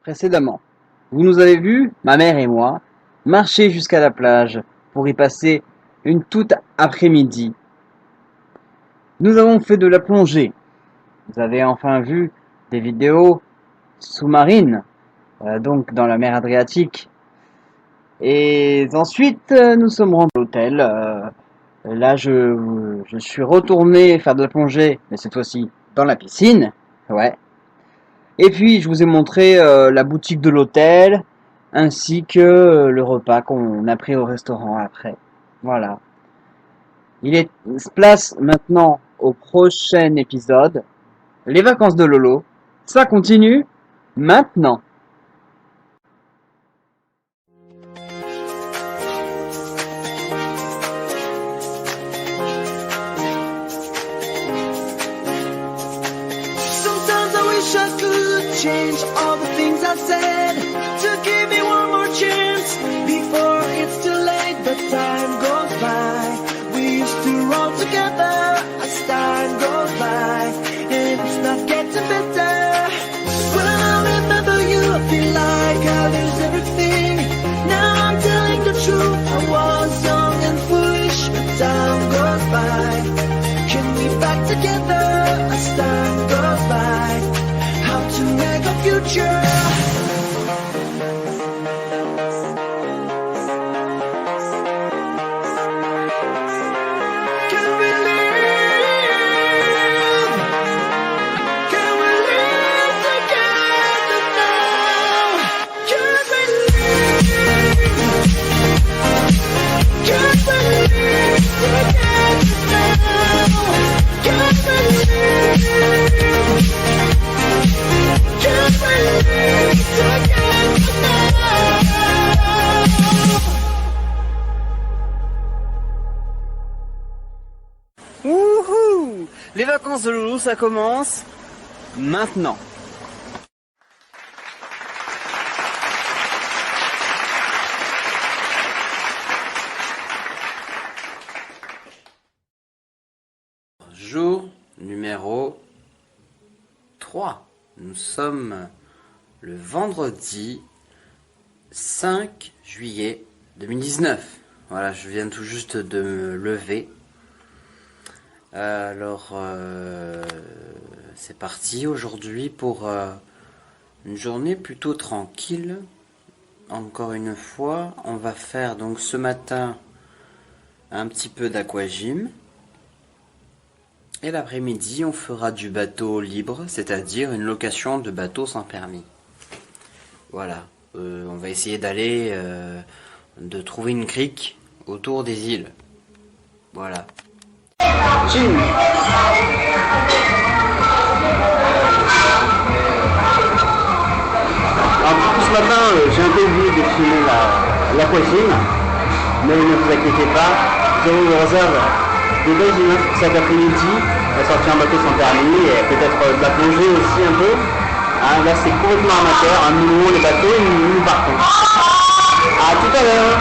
Précédemment, vous nous avez vus, ma mère et moi, marcher jusqu'à la plage pour y passer une toute après-midi. Nous avons fait de la plongée. Vous avez enfin vu des vidéos sous-marines, donc dans la mer Adriatique. Et ensuite, nous sommes rentrés à l'hôtel. Là, je suis retourné faire de la plongée, mais cette fois-ci dans la piscine. Ouais. Et puis, je vous ai montré la boutique de l'hôtel, ainsi que le repas qu'on a pris au restaurant après. Voilà. Il se place maintenant au prochain épisode. Les vacances de Lolo. Ça continue maintenant. Sometimes I wish I could change all the things I said to give me one more chance before it's too late. But time goes by. We used to roll together as time goes by, and it's not getting better. When I remember you, I feel like I lose everything. Now I'm telling the truth. I was young and foolish, but time goes by. Can we back together as time goes by? How to make a future? Can we live? Can we live together now? Can we live? Can we live together now? Can we live? Can we live together now? Wouhou! Les vacances de Loulou, ça commence maintenant. Jour numéro 3. Nous sommes le vendredi 5 juillet 2019. Voilà, je viens tout juste de me lever. Alors, c'est parti aujourd'hui pour une journée plutôt tranquille. Encore une fois, on va faire donc ce matin un petit peu d'aquagym. Et l'après-midi, on fera du bateau libre, c'est-à-dire une location de bateau sans permis. Voilà, on va essayer d'aller, de trouver une crique autour des îles. Voilà. Jim. Alors, du coup, ce matin, j'ai un peu oublié de filmer l'aquagym, mais ne vous inquiétez pas, je vous réserve des belles images pour cet après-midi. On va sortir un bateau sans permis et peut-être de la plongée aussi un peu. Hein, là, c'est complètement amateur. Hein, nous louons les bateaux et nous partons. À tout à l'heure.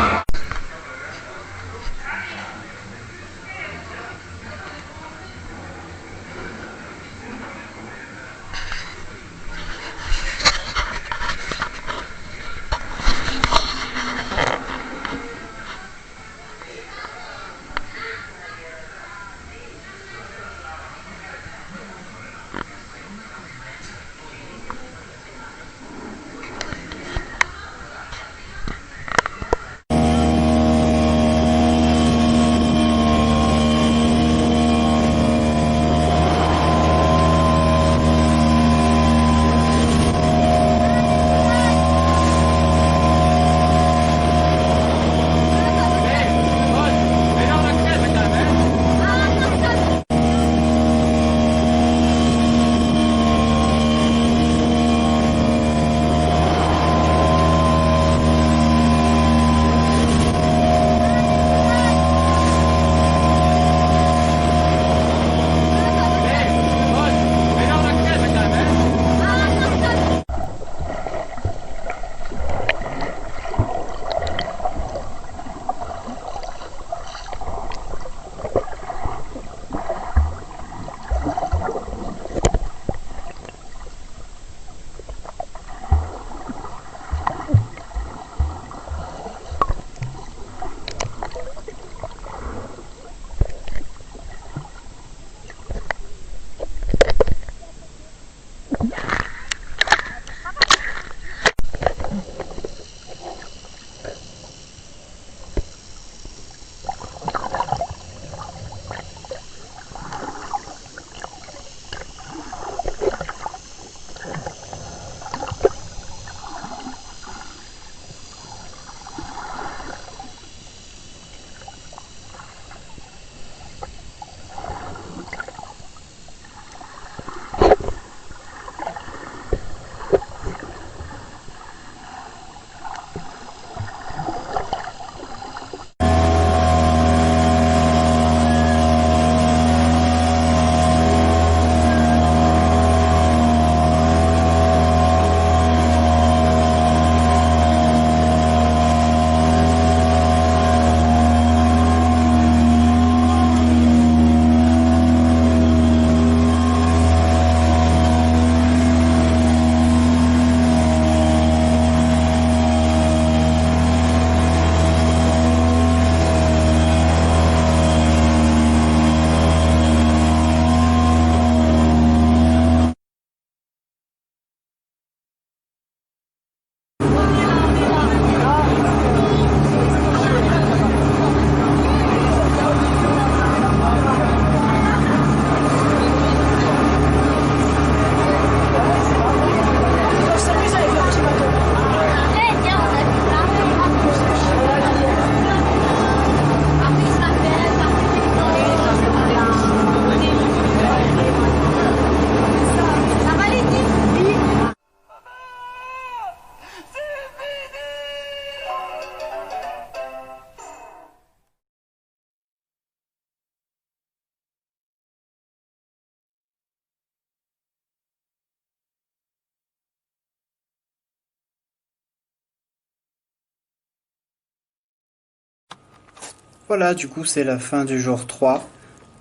Voilà, du coup, c'est la fin du jour 3.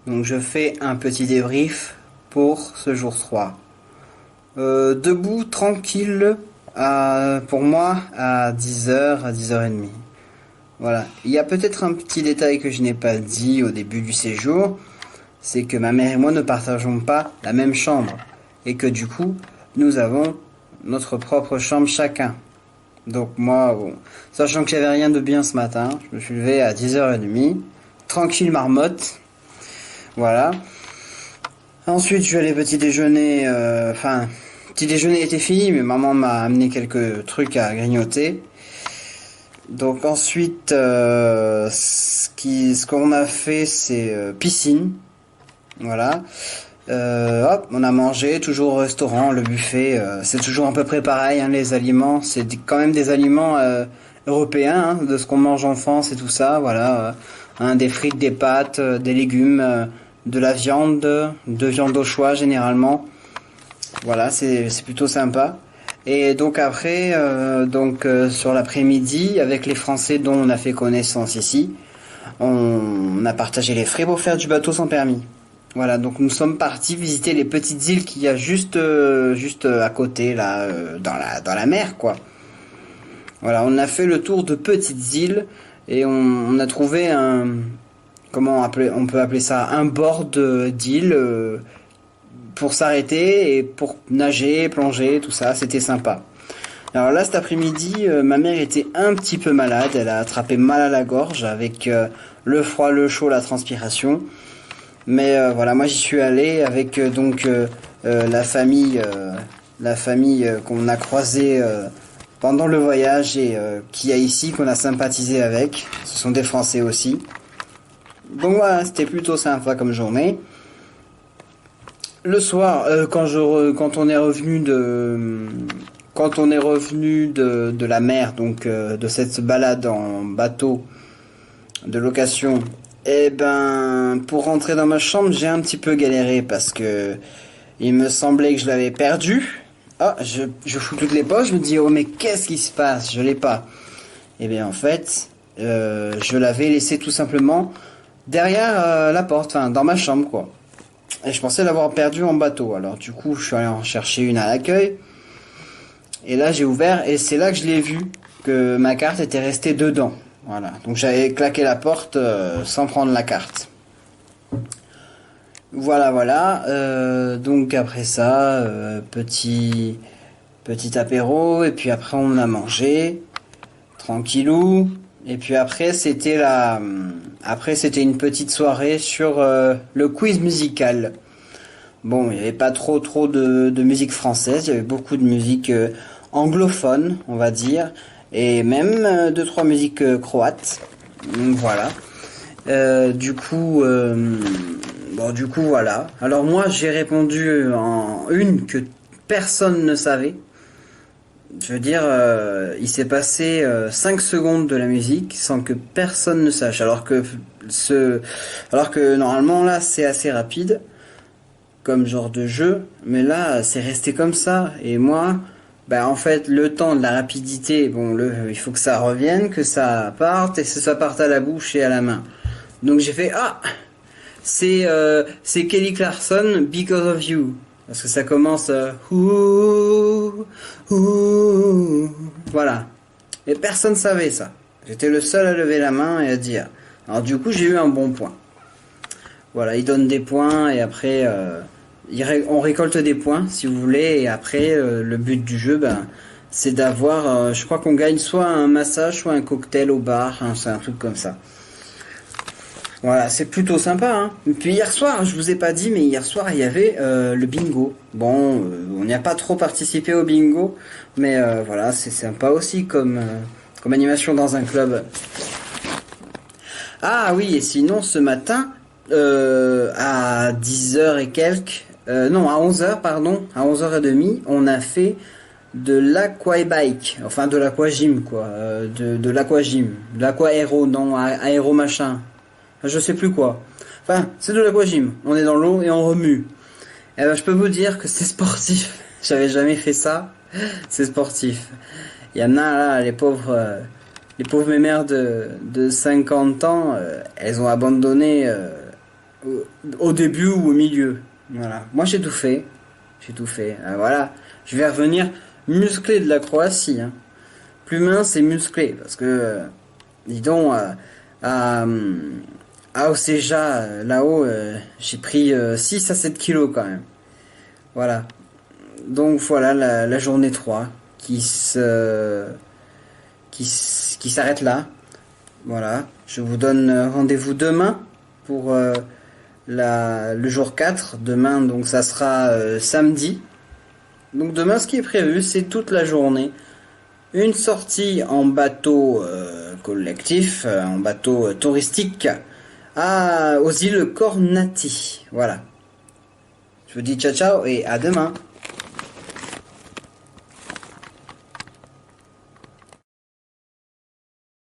Donc, je fais un petit débrief pour ce jour 3. Debout, tranquille, pour moi, à 10h, à 10h30. Voilà. Il y a peut-être un petit détail que je n'ai pas dit au début du séjour, c'est que ma mère et moi ne partageons pas la même chambre. Et que du coup, nous avons notre propre chambre chacun. Donc moi, bon, sachant que j'avais rien de bien ce matin, je me suis levé à 10h30, tranquille marmotte, voilà. Ensuite, je suis allé petit déjeuner, petit déjeuner était fini, mais maman m'a amené quelques trucs à grignoter. Donc ensuite, ce qu'on a fait, c'est piscine, voilà. Hop, on a mangé, toujours au restaurant, le buffet, c'est toujours à peu près pareil, hein, les aliments, c'est quand même des aliments européens, hein, de ce qu'on mange en France et tout ça, voilà, hein, des frites, des pâtes, des légumes, de la viande, de viande au choix généralement, voilà, c'est plutôt sympa. Et donc après, sur l'après-midi, avec les Français dont on a fait connaissance ici, on a partagé les frais pour faire du bateau sans permis. Voilà, donc nous sommes partis visiter les petites îles qu'il y a juste à côté, là, dans la mer, quoi. Voilà, on a fait le tour de petites îles et on a trouvé on peut appeler ça un bord d'île pour s'arrêter et pour nager, plonger, tout ça, c'était sympa. Alors là, cet après-midi, ma mère était un petit peu malade, elle a attrapé mal à la gorge avec le froid, le chaud, la transpiration. Mais voilà, moi j'y suis allé avec la famille qu'on a croisée pendant le voyage et qui a ici, qu'on a sympathisé avec. Ce sont des Français aussi. Donc voilà, c'était plutôt sympa comme journée. Le soir, quand on est revenu de la mer, donc de cette balade en bateau de location, eh ben, pour rentrer dans ma chambre, j'ai un petit peu galéré parce que il me semblait que je l'avais perdu. Ah, je fous toutes les poches, je me dis, oh mais qu'est-ce qui se passe? Je l'ai pas. Eh bien en fait, je l'avais laissé tout simplement derrière la porte, enfin dans ma chambre quoi. Et je pensais l'avoir perdu en bateau. Alors du coup, je suis allé en chercher une à l'accueil. Et là, j'ai ouvert et c'est là que je l'ai vu que ma carte était restée dedans. Voilà. Donc j'avais claqué la porte sans prendre la carte. Voilà, voilà. Donc après ça, petit apéro et puis après on a mangé tranquillou. Et puis après c'était une petite soirée sur le quiz musical. Bon, il n'y avait pas trop de musique française, il y avait beaucoup de musique anglophone, on va dire, et même deux trois musiques croates. Donc voilà. Du coup voilà. Alors moi j'ai répondu en une que personne ne savait. Je veux dire, il s'est passé 5 secondes de la musique sans que personne ne sache. Alors que normalement là c'est assez rapide comme genre de jeu, mais là c'est resté comme ça. Et moi, bah en fait le temps de la rapidité, bon il faut que ça revienne, que ça parte et que ça parte à la bouche et à la main. Donc j'ai fait c'est Kelly Clarkson Because of You. Parce que ça commence voilà. Et personne savait ça. J'étais le seul à lever la main et à dire. Alors du coup, j'ai eu un bon point. Voilà, il donne des points et après on récolte des points si vous voulez et après le but du jeu c'est d'avoir je crois qu'on gagne soit un massage soit un cocktail au bar, hein, c'est un truc comme ça. Voilà, c'est plutôt sympa, hein. Et puis hier soir, je vous ai pas dit, mais hier soir, il y avait le bingo. Bon, on n'y a pas trop participé au bingo, mais voilà, c'est sympa aussi comme animation dans un club. Ah oui, et sinon, ce matin, à 10h et quelques, non, à 11h, pardon, à 11h30, on a fait de l'aquabike, enfin de l'aquagym, quoi, de l'aquagym, de l'aquaéro, non, aéro machin. Je sais plus quoi. Enfin, c'est de l'aquagym. On est dans l'eau et on remue. Eh ben, je peux vous dire que c'est sportif. J'avais jamais fait ça. C'est sportif. Il y en a là, les pauvres, Les pauvres mémères de 50 ans, elles ont abandonné au début ou au milieu. Voilà. Moi, j'ai tout fait. J'ai tout fait. Voilà. Je vais revenir musclé de la Croatie, hein. Plus mince et musclé. Parce que, dis donc, à, à Oseja, là-haut, j'ai pris 6 à 7 kilos quand même. Voilà. Donc voilà la journée 3 qui s'arrête là. Voilà. Je vous donne rendez-vous demain pour le jour 4. Demain, donc ça sera samedi. Donc demain, ce qui est prévu, c'est toute la journée. Une sortie en bateau collectif, en bateau touristique, aux îles Kornati. Voilà. Je vous dis ciao ciao et à demain.